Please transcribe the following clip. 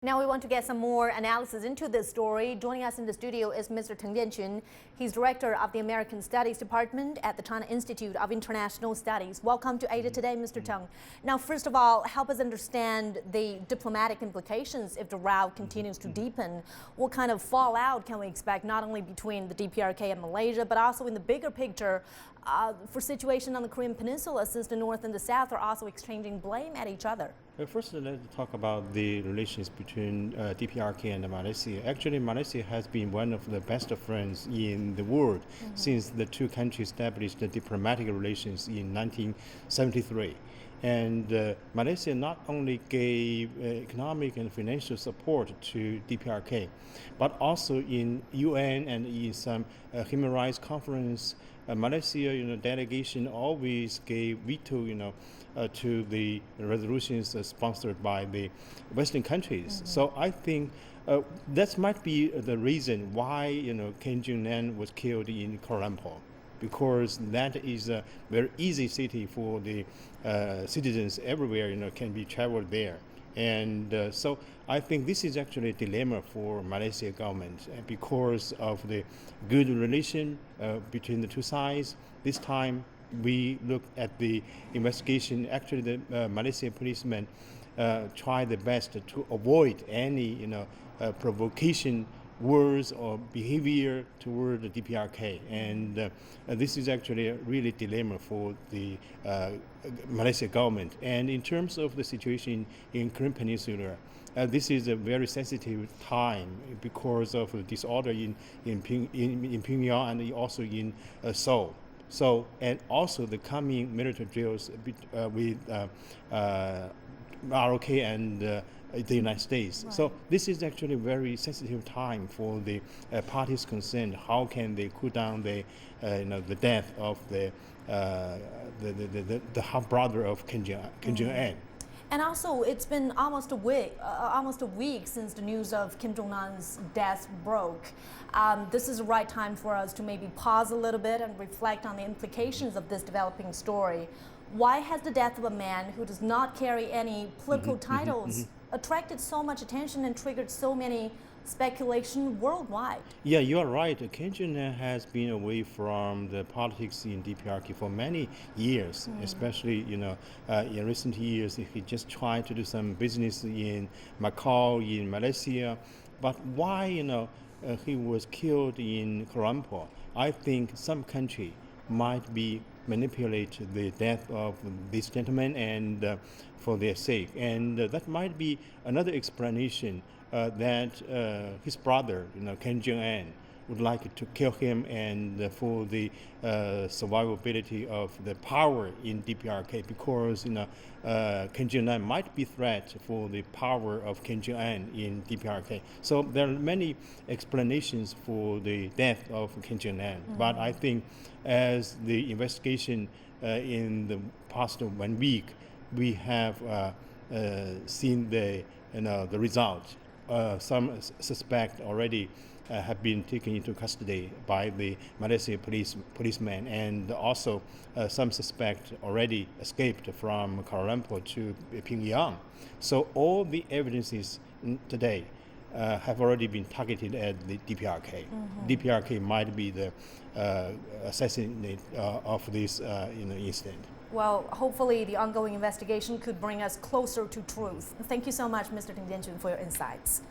Now we want to get some more analysis into this story. Joining us in the studio is Mr. Teng Jianqun. He's director of the American Studies Department at the China Institute of International Studies. Welcome to Asia Today, Mr. Teng. Now, first of all, help us understand the diplomatic implications if the row continues to deepen. What kind of fallout can we expect, not only between the DPRK and Malaysia, but also in the bigger picture for situation on the Korean Peninsula, since the North and the South are also exchanging blame at each other? First, let's talk about the relations between DPRK and Malaysia. Actually, Malaysia has been one of the best friends in the world since the two countries established the diplomatic relations in 1973. And Malaysia not only gave economic and financial support to DPRK, but also in UN and in some human rights conference, Malaysia, delegation always gave veto, to the resolutions sponsored by the Western countries. So I think that might be the reason why, Kim Jong Nam was killed in Kuala Lumpur, because that is a very easy city for the citizens everywhere, can be traveled there. And so I think this is actually a dilemma for Malaysia government because of the good relation between the two sides. This time we look at the investigation. Actually, the Malaysian policemen try their best to avoid any, provocation words or behavior toward the DPRK, and this is actually a really dilemma for the Malaysian government. And in terms of the situation in Korean Peninsula, this is a very sensitive time because of the disorder in Pyongyang and also in Seoul. So, and also the coming military drills with ROK and the United States. Right. So this is actually a very sensitive time for the parties concerned. How can they cool down the death of the half brother of Kim Jong Un? And also, it's been almost a week since the news of Kim Jong Nam's death broke. This is the right time for us to maybe pause a little bit and reflect on the implications of this developing story. Why has the death of a man who does not carry any political titles attracted so much attention and triggered so many speculation worldwide? Yeah, you are right. Kim Jong Nam has been away from the politics in DPRK for many years, especially, in recent years, he just tried to do some business in Macau, in Malaysia. But why, he was killed in Kuala Lumpur? I think some country might be manipulate the death of this gentleman and for their sake, and that might be another explanation that his brother, Kim Jong Un, would like to kill him, and for the survivability of the power in DPRK, because Kim Jong Nam might be threat for the power of Kim Jong Un in DPRK. So there are many explanations for the death of Kim Jong Nam. But I think as the investigation in the past 1 week, we have seen the result. Some suspect already have been taken into custody by the Malaysian policemen, and also some suspect already escaped from Kuala Lumpur to Pyongyang. So all the evidences today have already been targeted at the DPRK. DPRK might be the assassinate of this incident. Well, hopefully the ongoing investigation could bring us closer to truth. Thank you so much, Mr. Teng Jianqun, for your insights.